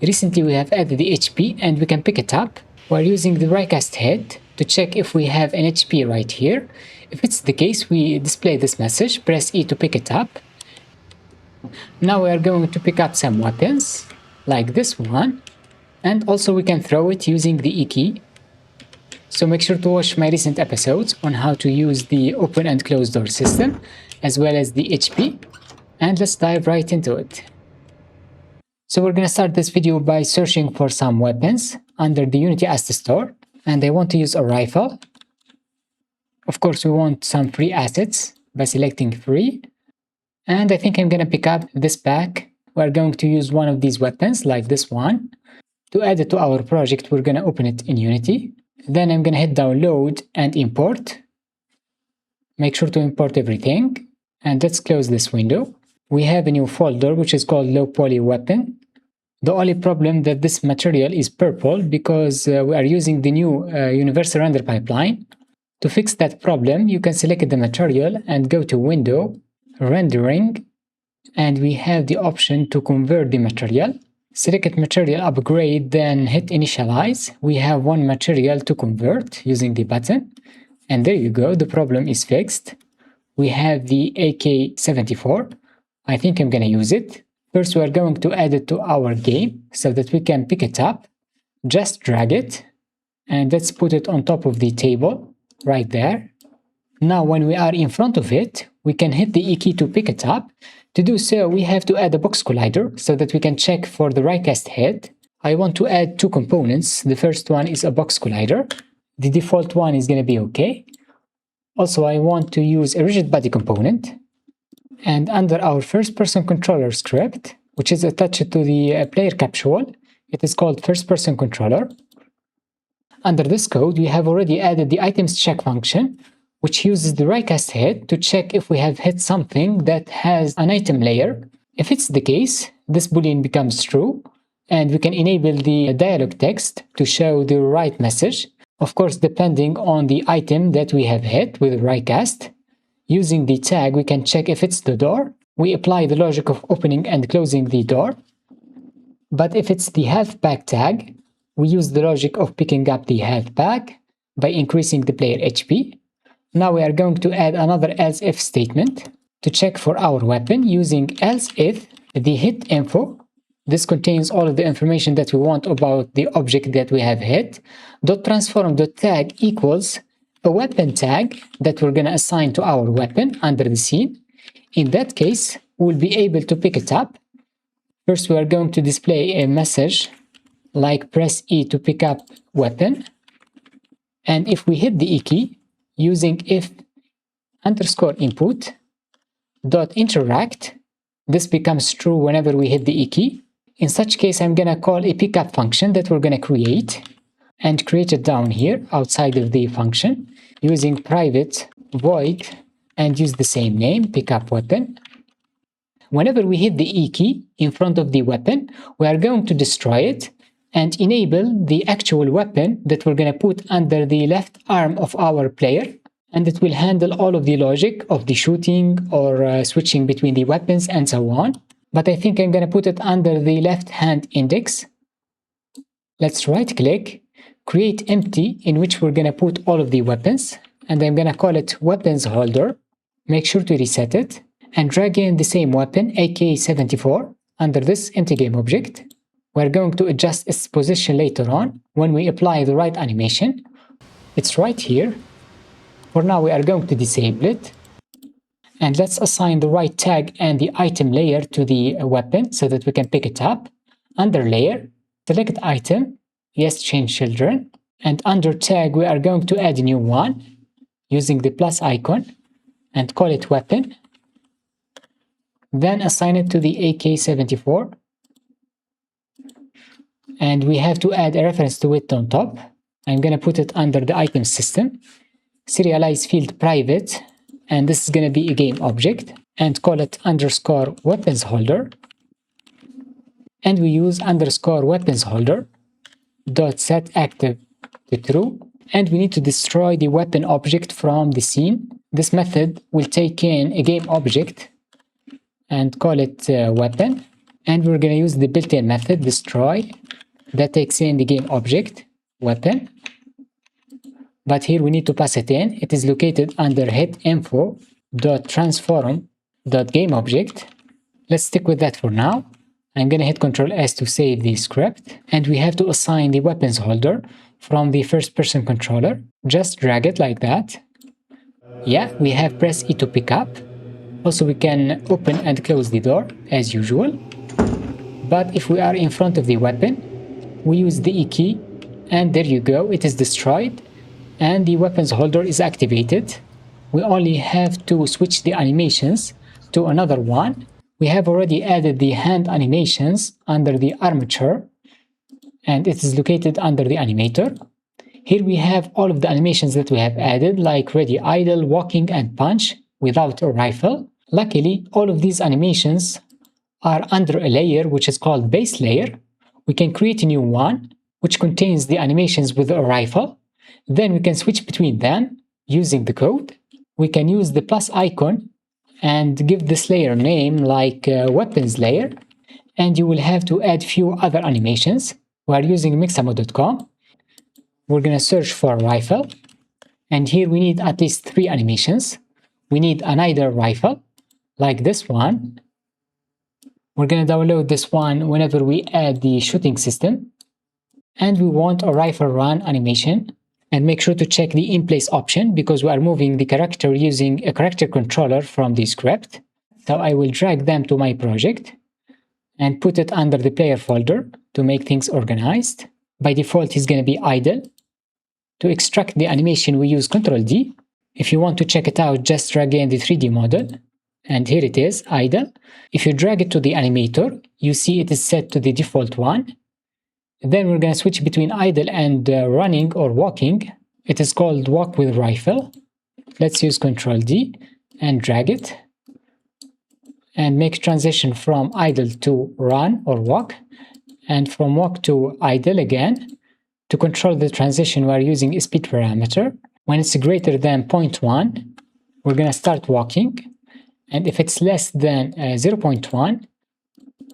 Recently we have added the HP and we can pick it up. We're using the Riecast head to check if we have an HP right here. If it's the case, we display this message, press E to pick it up. Now we are going to pick up some weapons, like this one, and also we can throw it using the E key. So make sure to watch my recent episodes on how to use the open and close door system, as well as the HP, and let's dive right into it. So we're going to start this video by searching for some weapons under the Unity Asset Store, and I want to use a rifle. Of course, we want some free assets by selecting free, and I think I'm going to pick up this pack. We're going to use one of these weapons, like this one. To add it to our project, we're going to open it in Unity. Then I'm going to hit download and import. Make sure to import everything, and let's close this window. We have a new folder which is called low poly weapon. The only problem that this material is purple because we are using the new universal render pipeline. To fix that problem, you can select the material and go to window, rendering, and we have the option to convert the material. Select material upgrade, then hit initialize. We have one material to convert using the button, and there you go, the problem is fixed. We have the AK-74. I think I'm gonna use it. First, we are going to add it to our game so that we can pick it up. Just drag it, and let's put it on top of the table, right there. Now, when we are in front of it, we can hit the E key to pick it up. To do so, we have to add a box collider so that we can check for the Riecast head. I want to add two components. The first one is a box collider. The default one is gonna be okay. Also, I want to use a rigid body component. And under our first-person controller script, which is attached to the player capsule, it is called first-person controller. Under this code, we have already added the items check function, which uses the Riecast head to check if we have hit something that has an item layer. If it's the case, this boolean becomes true, and we can enable the dialog text to show the right message, of course depending on the item that we have hit with Riecast. Using the tag, we can check if it's the door. We apply the logic of opening and closing the door. But if it's the health pack tag, we use the logic of picking up the health pack by increasing the player HP. Now we are going to add another else if statement to check for our weapon using else if the hit info. This contains all of the information that we want about the object that we have hit. .transform.tag equals a weapon tag that we're going to assign to our weapon under the scene. In that case, we'll be able to pick it up. First, we are going to display a message like press E to pick up weapon. And if we hit the E key using if underscore input dot interact, this becomes true whenever we hit the E key. In such case, I'm going to call a pickup function that we're going to create and create it down here outside of the function using private void and use the same name, pickup weapon. Whenever we hit the E key in front of the weapon, we are going to destroy it and enable the actual weapon that we're going to put under the left arm of our player, and it will handle all of the logic of the shooting or switching between the weapons and so on. But I think I'm going to put it under the left hand index. Let's right click, create empty, in which we're going to put all of the weapons, and I'm going to call it weapons holder. Make sure to reset it and drag in the same weapon AK-74 under this empty game object. We're going to adjust its position later on when we apply the right animation. It's right here. For now, we are going to disable it. And let's assign the right tag and the item layer to the weapon so that we can pick it up. Under layer, select item, yes, change children. And under tag, we are going to add a new one using the plus icon and call it weapon. Then assign it to the AK-74. And we have to add a reference to it on top. I'm going to put it under the item system. Serialize field private, and this is going to be a game object, and call it underscore weapons holder. And we use underscore weapons holder dot set active to true, and we need to destroy the weapon object from the scene. This method will take in a game object and call it weapon, And we're going to use the built-in method destroy that takes in the game object weapon. But here we need to pass it in. It is located under hit info.transform.gameObject. Let's stick with that for now. I'm going to hit Ctrl S to save the script. And we have to assign the weapons holder from the first person controller. Just drag it like that. Yeah, we have press E to pick up. Also, we can open and close the door as usual. But if we are in front of the weapon, we use the E key, and there you go, it is destroyed, and the weapons holder is activated. We only have to switch the animations to another one. We have already added the hand animations under the armature, and it is located under the animator. Here we have all of the animations that we have added, like ready, idle, walking, and punch without a rifle. Luckily, all of these animations are under a layer which is called base layer. We can create a new one which contains the animations with a rifle. Then we can switch between them using the code. We can use the plus icon and give this layer name like weapons layer, and you will have to add few other animations. We are using mixamo.com. We're going to search for rifle, and here we need at least 3 animations. We need an idle rifle like this one. We're going to download this one whenever we add the shooting system. And we want a rifle run animation. And make sure to check the in-place option because we are moving the character using a character controller from the script. So I will drag them to my project and put it under the player folder to make things organized. By default, it's going to be idle. To extract the animation, we use Ctrl D. If you want to check it out, just drag in the 3D model. And here it is, idle. If you drag it to the animator, you see it is set to the default one. Then we're going to switch between idle and running or walking. It is called walk with rifle. Let's use Ctrl D and drag it. And make transition from idle to run or walk. And from walk to idle again. To control the transition, we're using a speed parameter. When it's greater than 0.1, we're going to start walking. And if it's less than 0.1,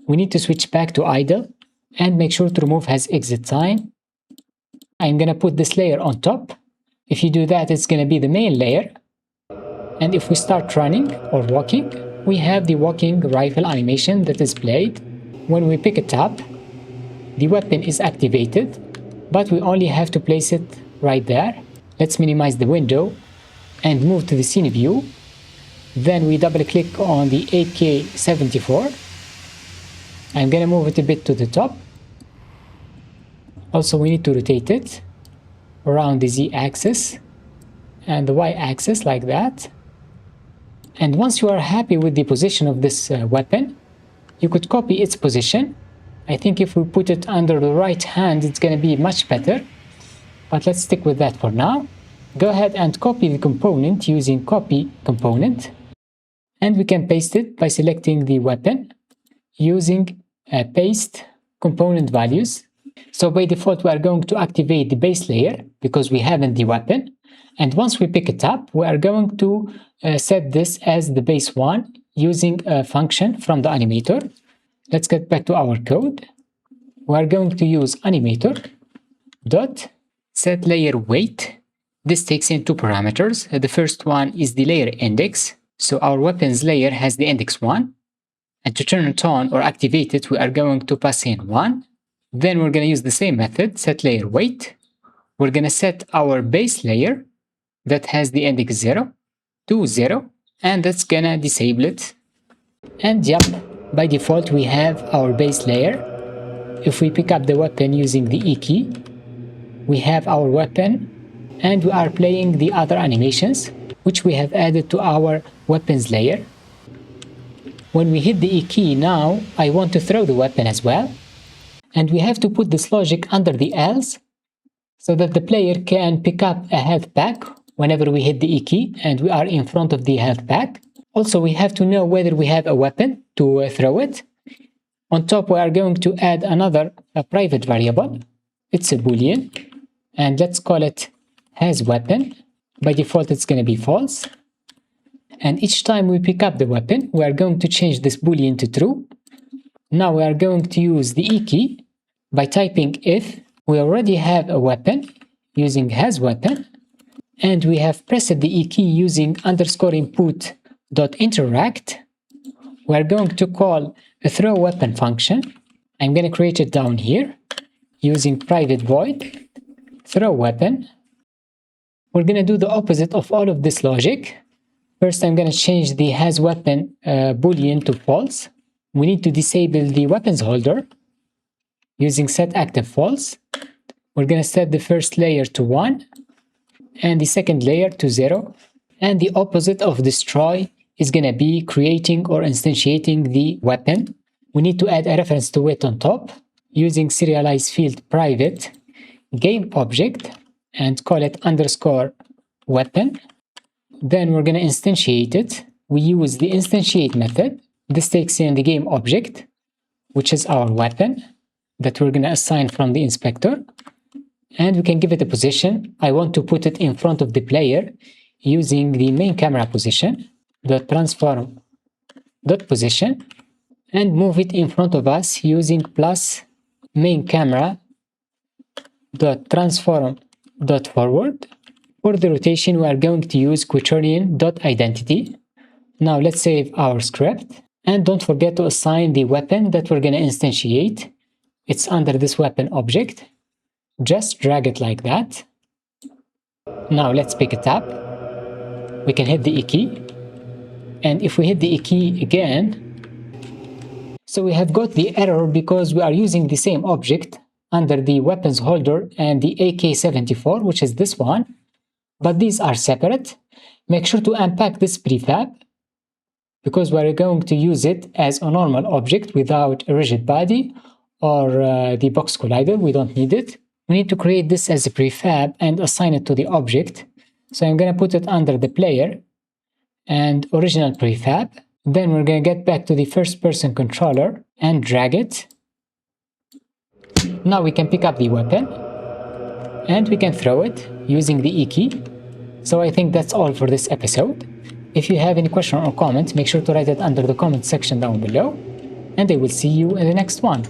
we need to switch back to idle and make sure to remove has exit sign. I'm going to put this layer on top. If you do that, it's going to be the main layer. And if we start running or walking, we have the walking rifle animation that is played. When we pick it up, the weapon is activated, but we only have to place it right there. Let's minimize the window and move to the scene view. Then we double click on the 8K74. I'm gonna move it a bit to the top. Also, we need to rotate it around the Z axis and the Y axis like that. And once you are happy with the position of this weapon, you could copy its position. I think if we put it under the right hand, it's gonna be much better. But let's stick with that for now. Go ahead and copy the component using copy component. And we can paste it by selecting the weapon using paste component values. So by default, we are going to activate the base layer because we haven't the weapon. And once we pick it up, we are going to set this as the base one using a function from the animator. Let's get back to our code. We are going to use animator dot set layer weight. This takes in 2 parameters. The first one is the layer index. So our weapons layer has the index 1. And to turn it on or activate it, we are going to pass in 1. Then we're going to use the same method, set layer weight. We're going to set our base layer that has the index 0 to 0. And that's going to disable it. And yep, by default, we have our base layer. If we pick up the weapon using the E key, we have our weapon. And we are playing the other animations, which we have added to our weapons layer. When we hit the E key now, I want to throw the weapon as well. And we have to put this logic under the else so that the player can pick up a health pack whenever we hit the E key and we are in front of the health pack. Also, we have to know whether we have a weapon to throw it. On top, we are going to add another private variable. It's a boolean. And let's call it has weapon. By default, it's going to be false. And each time we pick up the weapon, we are going to change this boolean to true. Now we are going to use the E key by typing if we already have a weapon using has weapon, and we have pressed the E key using _input.interact. We're going to call a throw weapon function. I'm going to create it down here using private void throw weapon. We're going to do the opposite of all of this logic. First, I'm going to change the has weapon boolean to false. We need to disable the weapons holder using set active false. We're going to set the first layer to 1 and the second layer to 0. And the opposite of destroy is going to be creating or instantiating the weapon. We need to add a reference to it on top using serialize field private game object and call it _weapon. Then we're going to instantiate it. We use the instantiate method. This takes in the game object, which is our weapon that we're going to assign from the inspector. And we can give it a position. I want to put it in front of the player using the main camera position, .transform.position, and move it in front of us using plus main camera .transform.forward. For the rotation, we are going to use quaternion.identity. Now let's save our script. And don't forget to assign the weapon that we're going to instantiate. It's under this weapon object. Just drag it like that. Now let's pick it up. We can hit the E key. And if we hit the E key again, so we have got the error because we are using the same object under the weapons holder and the AK-74, which is this one. But these are separate. Make sure to unpack this prefab because we're going to use it as a normal object without a rigid body or the box collider. We don't need it. We need to create this as a prefab and assign it to the object. So I'm going to put it under the player and original prefab. Then we're going to get back to the first person controller and drag it. Now we can pick up the weapon and we can throw it using the E key. So I think that's all for this episode. If you have any question or comment, make sure to write it under the comment section down below. And I will see you in the next one.